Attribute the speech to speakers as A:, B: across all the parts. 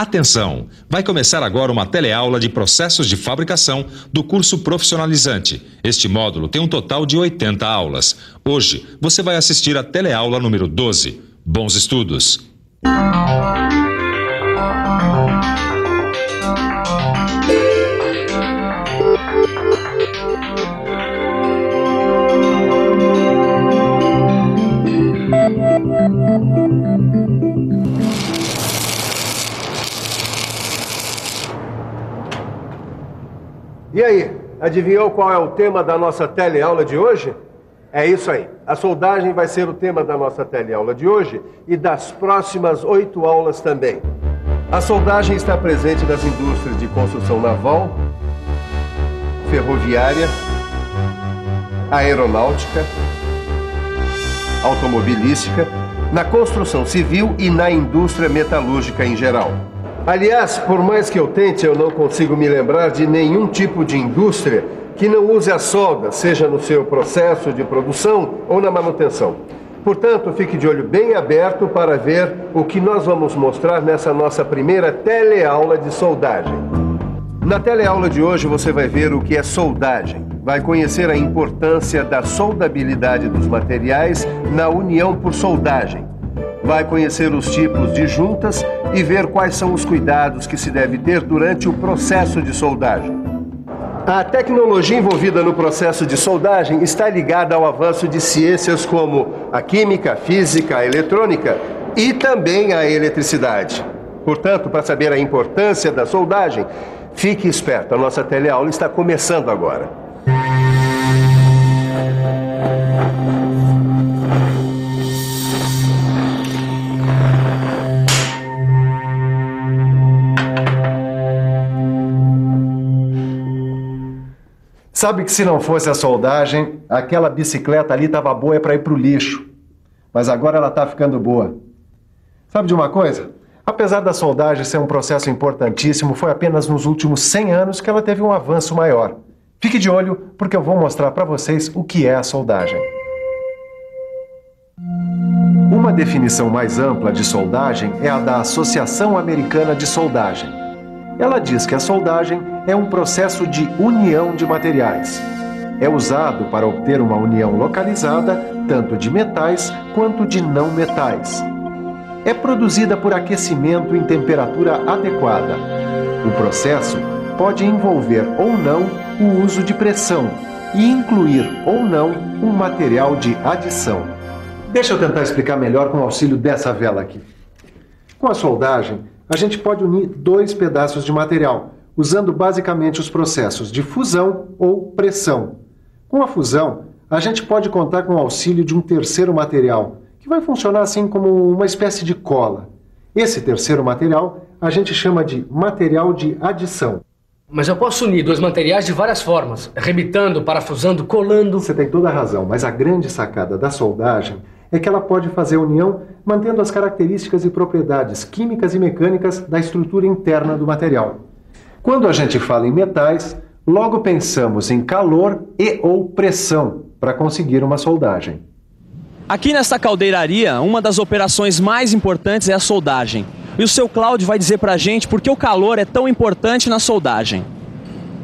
A: Atenção! Vai começar agora uma teleaula de processos de fabricação do curso profissionalizante. Este módulo tem um total de 80 aulas. Hoje, você vai assistir a teleaula número 12. Bons estudos!
B: E aí, adivinhou qual é o tema da nossa teleaula de hoje? É isso aí. A soldagem vai ser o tema da nossa teleaula de hoje e das próximas 8 aulas também. A soldagem está presente nas indústrias de construção naval, ferroviária, aeronáutica, automobilística, na construção civil e na indústria metalúrgica em geral. Aliás, por mais que eu tente, eu não consigo me lembrar de nenhum tipo de indústria que não use a solda, seja no seu processo de produção ou na manutenção. Portanto, fique de olho bem aberto para ver o que nós vamos mostrar nessa nossa primeira teleaula de soldagem. Na teleaula de hoje você vai ver o que é soldagem. Vai conhecer a importância da soldabilidade dos materiais na união por soldagem. Vai conhecer os tipos de juntas e ver quais são os cuidados que se deve ter durante o processo de soldagem. A tecnologia envolvida no processo de soldagem está ligada ao avanço de ciências como a química, a física, a eletrônica e também a eletricidade. Portanto, para saber a importância da soldagem, fique esperto, a nossa teleaula está começando agora.
C: Sabe que se não fosse a soldagem, aquela bicicleta ali estava boa para ir para o lixo. Mas agora ela está ficando boa. Sabe de uma coisa? Apesar da soldagem ser um processo importantíssimo, foi apenas nos últimos 100 anos que ela teve um avanço maior. Fique de olho, porque eu vou mostrar para vocês o que é a soldagem. Uma definição mais ampla de soldagem é a da Associação Americana de Soldagem. Ela diz que a soldagem é um processo de união de materiais. É usado para obter uma união localizada, tanto de metais quanto de não metais. É produzida por aquecimento em temperatura adequada. O processo pode envolver ou não o uso de pressão e incluir ou não um material de adição. Deixa eu tentar explicar melhor com o auxílio dessa vela aqui. Com a soldagem, a gente pode unir 2 pedaços de material, usando basicamente os processos de fusão ou pressão. Com a fusão, a gente pode contar com o auxílio de um terceiro material, que vai funcionar assim como uma espécie de cola. Esse terceiro material a gente chama de material de adição.
D: Mas eu posso unir 2 materiais de várias formas, arrebitando, parafusando, colando...
C: Você tem toda a razão, mas a grande sacada da soldagem é que ela pode fazer união mantendo as características e propriedades químicas e mecânicas da estrutura interna do material. Quando a gente fala em metais, logo pensamos em calor e ou pressão para conseguir uma soldagem.
E: Aqui nesta caldeiraria, uma das operações mais importantes é a soldagem. E o seu Cláudio vai dizer pra gente por que o calor é tão importante na soldagem.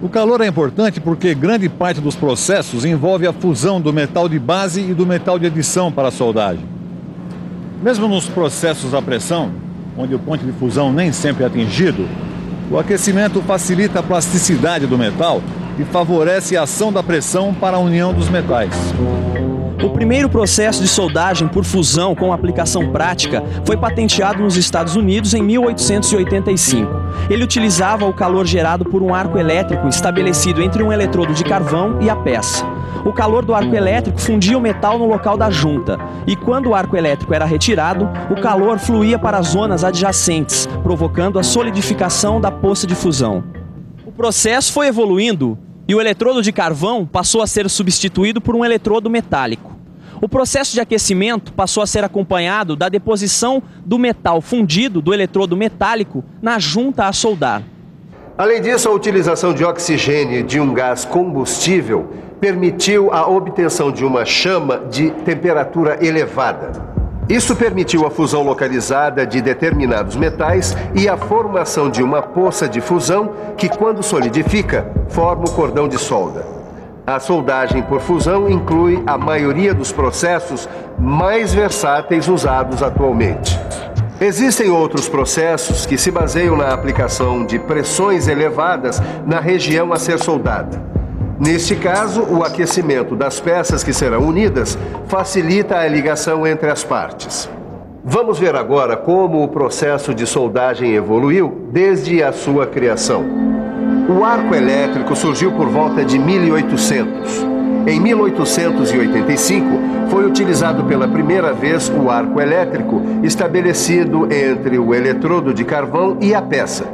F: O calor é importante porque grande parte dos processos envolve a fusão do metal de base e do metal de adição para a soldagem. Mesmo nos processos à pressão, onde o ponto de fusão nem sempre é atingido, o aquecimento facilita a plasticidade do metal e favorece a ação da pressão para a união dos metais.
E: O primeiro processo de soldagem por fusão com aplicação prática foi patenteado nos Estados Unidos em 1885. Ele utilizava o calor gerado por um arco elétrico estabelecido entre um eletrodo de carvão e a peça. O calor do arco elétrico fundia o metal no local da junta, e quando o arco elétrico era retirado, o calor fluía para as zonas adjacentes, provocando a solidificação da poça de fusão. O processo foi evoluindo e o eletrodo de carvão passou a ser substituído por um eletrodo metálico. O processo de aquecimento passou a ser acompanhado da deposição do metal fundido do eletrodo metálico na junta a soldar.
B: Além disso, a utilização de oxigênio e de um gás combustível permitiu a obtenção de uma chama de temperatura elevada. Isso permitiu a fusão localizada de determinados metais e a formação de uma poça de fusão que, quando solidifica, forma o cordão de solda. A soldagem por fusão inclui a maioria dos processos mais versáteis usados atualmente. Existem outros processos que se baseiam na aplicação de pressões elevadas na região a ser soldada. Neste caso, o aquecimento das peças que serão unidas facilita a ligação entre as partes. Vamos ver agora como o processo de soldagem evoluiu desde a sua criação. O arco elétrico surgiu por volta de 1800. Em 1885, foi utilizado pela primeira vez o arco elétrico estabelecido entre o eletrodo de carvão e a peça.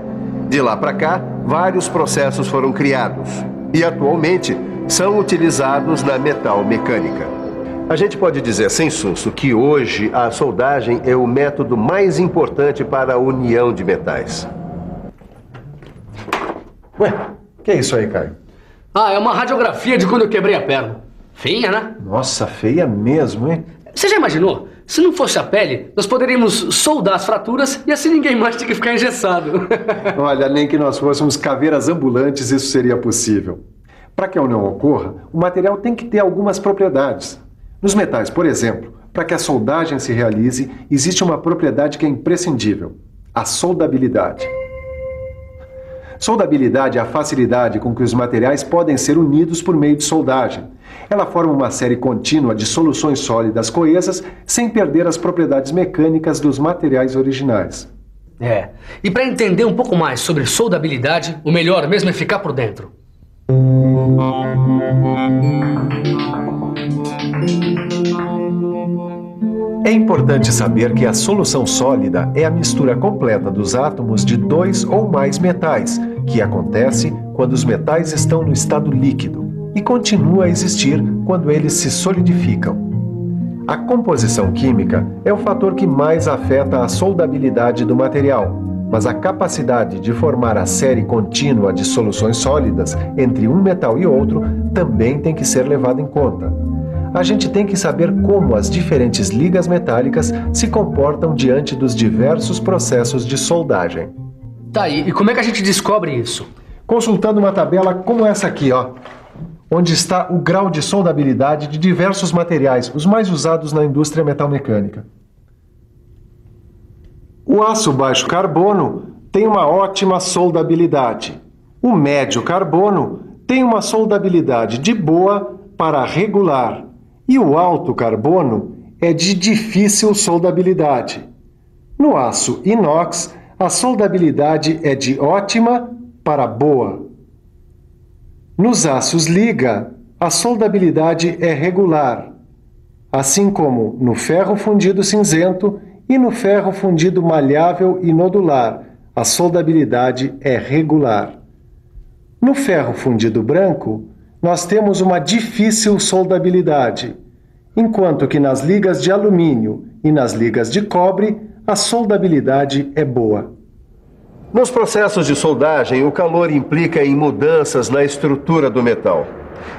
B: De lá para cá, vários processos foram criados e atualmente são utilizados na metalmecânica. A gente pode dizer sem susto que hoje a soldagem é o método mais importante para a união de metais.
C: Ué, que é isso aí, Caio?
D: É uma radiografia de quando eu quebrei a perna. Feia, né?
C: Nossa, feia mesmo, hein?
D: Você já imaginou? Se não fosse a pele, nós poderíamos soldar as fraturas e assim ninguém mais tinha que ficar engessado.
C: Olha, nem que nós fôssemos caveiras ambulantes, isso seria possível. Para que a união ocorra, o material tem que ter algumas propriedades. Nos metais, por exemplo, para que a soldagem se realize, existe uma propriedade que é imprescindível: a soldabilidade. Soldabilidade é a facilidade com que os materiais podem ser unidos por meio de soldagem. Ela forma uma série contínua de soluções sólidas coesas sem perder as propriedades mecânicas dos materiais originais.
D: E para entender um pouco mais sobre soldabilidade, o melhor mesmo é ficar por dentro.
C: É importante saber que a solução sólida é a mistura completa dos átomos de dois ou mais metais, que acontece quando os metais estão no estado líquido e continua a existir quando eles se solidificam. A composição química é o fator que mais afeta a soldabilidade do material, mas a capacidade de formar a série contínua de soluções sólidas entre um metal e outro também tem que ser levada em conta. A gente tem que saber como as diferentes ligas metálicas se comportam diante dos diversos processos de soldagem.
D: Tá, e como é que a gente descobre isso?
C: Consultando uma tabela como essa aqui, onde está o grau de soldabilidade de diversos materiais, os mais usados na indústria metalmecânica. O aço baixo carbono tem uma ótima soldabilidade. O médio carbono tem uma soldabilidade de boa para regular. E o alto carbono é de difícil soldabilidade. No aço inox, a soldabilidade é de ótima para boa. Nos aços liga, a soldabilidade é regular, assim como no ferro fundido cinzento e no ferro fundido malhável e nodular, a soldabilidade é regular. No ferro fundido branco, nós temos uma difícil soldabilidade, enquanto que nas ligas de alumínio e nas ligas de cobre, a soldabilidade é boa.
B: Nos processos de soldagem, o calor implica em mudanças na estrutura do metal.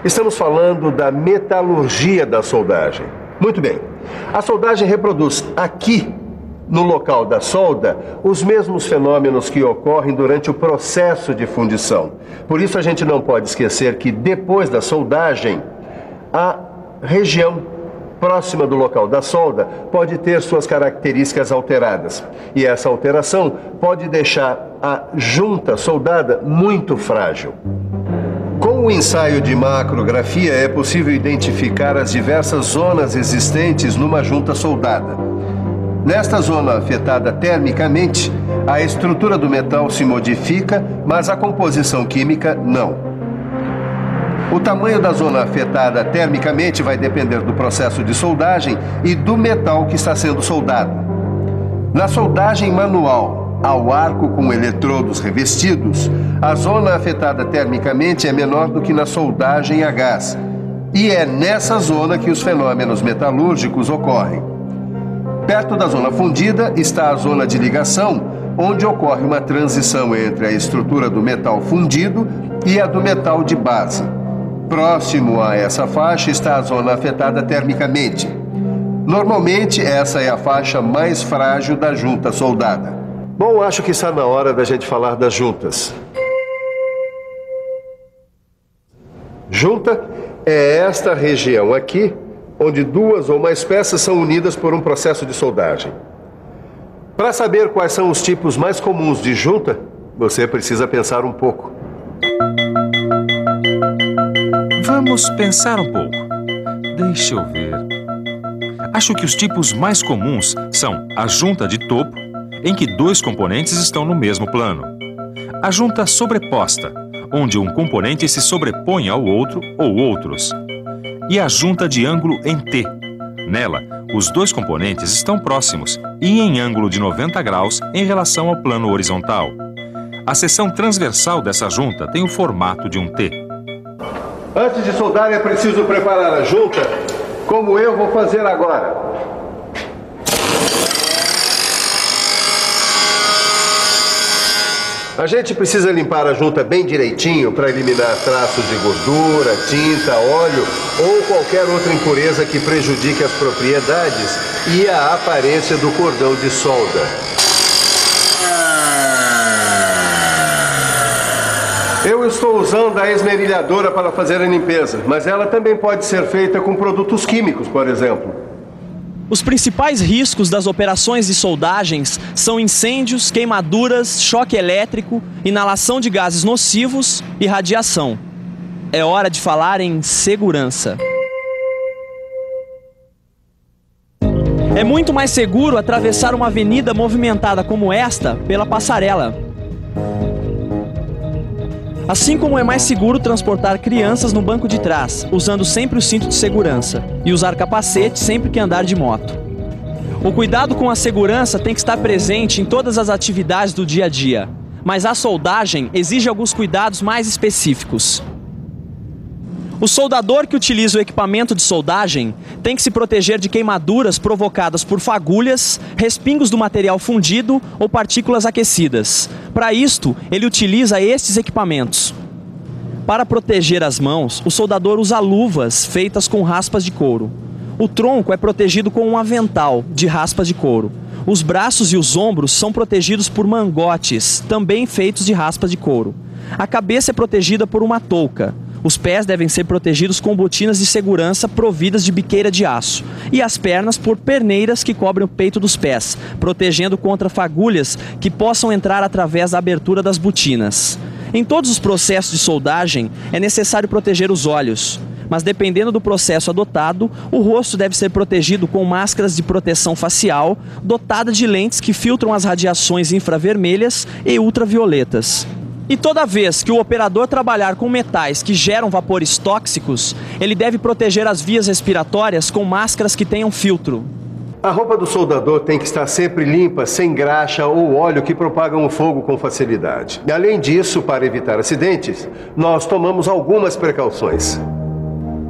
B: Estamos falando da metalurgia da soldagem. Muito bem. A soldagem reproduz aqui, no local da solda, os mesmos fenômenos que ocorrem durante o processo de fundição. Por isso a gente não pode esquecer que depois da soldagem, a região próxima do local da solda pode ter suas características alteradas. E essa alteração pode deixar a junta soldada muito frágil. Com o ensaio de macrografia é possível identificar as diversas zonas existentes numa junta soldada. Nesta zona afetada termicamente, a estrutura do metal se modifica, mas a composição química não. O tamanho da zona afetada termicamente vai depender do processo de soldagem e do metal que está sendo soldado. Na soldagem manual ao arco com eletrodos revestidos, a zona afetada termicamente é menor do que na soldagem a gás. E é nessa zona que os fenômenos metalúrgicos ocorrem. Perto da zona fundida está a zona de ligação, onde ocorre uma transição entre a estrutura do metal fundido e a do metal de base. Próximo a essa faixa está a zona afetada termicamente. Normalmente, essa é a faixa mais frágil da junta soldada. Bom, acho que está na hora da gente falar das juntas. Junta é esta região aqui, onde duas ou mais peças são unidas por um processo de soldagem. Para saber quais são os tipos mais comuns de junta, você precisa pensar um pouco.
A: Vamos pensar um pouco. Deixa eu ver. Acho que os tipos mais comuns são a junta de topo, em que dois componentes estão no mesmo plano. A junta sobreposta, onde um componente se sobrepõe ao outro ou outros. E a junta de ângulo em T. Nela, os dois componentes estão próximos e em ângulo de 90 graus em relação ao plano horizontal. A seção transversal dessa junta tem o formato de um T.
B: Antes de soldar, é preciso preparar a junta, como eu vou fazer agora. A gente precisa limpar a junta bem direitinho para eliminar traços de gordura, tinta, óleo ou qualquer outra impureza que prejudique as propriedades e a aparência do cordão de solda. Eu estou usando a esmerilhadora para fazer a limpeza, mas ela também pode ser feita com produtos químicos, por exemplo.
E: Os principais riscos das operações de soldagens são incêndios, queimaduras, choque elétrico, inalação de gases nocivos e radiação. É hora de falar em segurança. É muito mais seguro atravessar uma avenida movimentada como esta pela passarela. Assim como é mais seguro transportar crianças no banco de trás, usando sempre o cinto de segurança, e usar capacete sempre que andar de moto. O cuidado com a segurança tem que estar presente em todas as atividades do dia a dia, mas a soldagem exige alguns cuidados mais específicos. O soldador que utiliza o equipamento de soldagem tem que se proteger de queimaduras provocadas por fagulhas, respingos do material fundido ou partículas aquecidas. Para isto, ele utiliza estes equipamentos. Para proteger as mãos, o soldador usa luvas feitas com raspas de couro. O tronco é protegido com um avental de raspas de couro. Os braços e os ombros são protegidos por mangotes, também feitos de raspas de couro. A cabeça é protegida por uma touca. Os pés devem ser protegidos com botinas de segurança providas de biqueira de aço. E as pernas por perneiras que cobrem o peito dos pés, protegendo contra fagulhas que possam entrar através da abertura das botinas. Em todos os processos de soldagem, é necessário proteger os olhos. Mas dependendo do processo adotado, o rosto deve ser protegido com máscaras de proteção facial, dotada de lentes que filtram as radiações infravermelhas e ultravioletas. E toda vez que o operador trabalhar com metais que geram vapores tóxicos, ele deve proteger as vias respiratórias com máscaras que tenham filtro.
B: A roupa do soldador tem que estar sempre limpa, sem graxa ou óleo que propagam o fogo com facilidade. E além disso, para evitar acidentes, nós tomamos algumas precauções.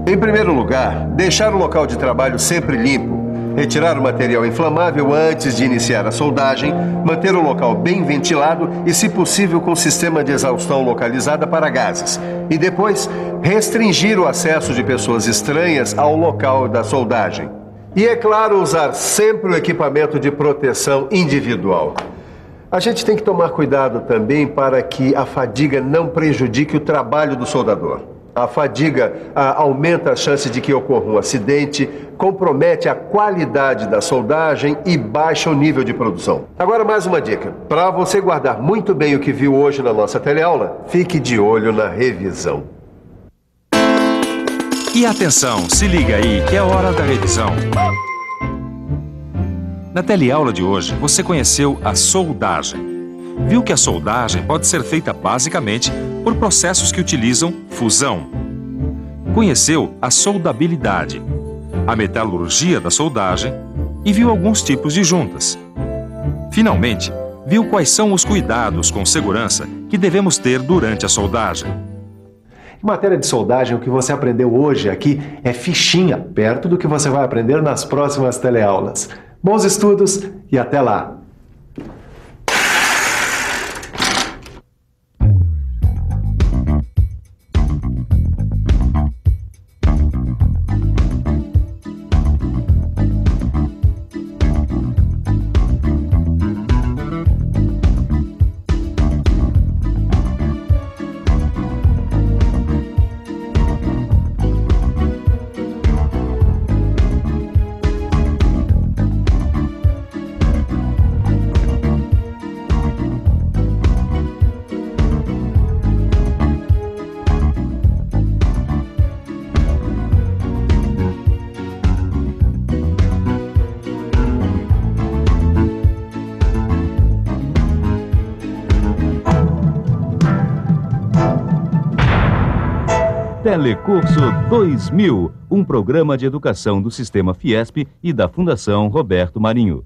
B: Em primeiro lugar, deixar o local de trabalho sempre limpo. Retirar o material inflamável antes de iniciar a soldagem, manter o local bem ventilado e, se possível, com sistema de exaustão localizada para gases. E depois, restringir o acesso de pessoas estranhas ao local da soldagem. E, é claro, usar sempre o equipamento de proteção individual. A gente tem que tomar cuidado também para que a fadiga não prejudique o trabalho do soldador. A fadiga aumenta a chance de que ocorra um acidente, compromete a qualidade da soldagem e baixa o nível de produção. Agora, mais uma dica. Para você guardar muito bem o que viu hoje na nossa teleaula, fique de olho na revisão.
A: E atenção, se liga aí que é hora da revisão. Na teleaula de hoje, você conheceu a soldagem. Viu que a soldagem pode ser feita basicamente por processos que utilizam fusão. Conheceu a soldabilidade, a metalurgia da soldagem e viu alguns tipos de juntas. Finalmente, viu quais são os cuidados com segurança que devemos ter durante a soldagem.
C: Em matéria de soldagem, o que você aprendeu hoje aqui é fichinha, perto do que você vai aprender nas próximas teleaulas. Bons estudos e até lá!
G: Telecurso 2000, um programa de educação do Sistema Fiesp e da Fundação Roberto Marinho.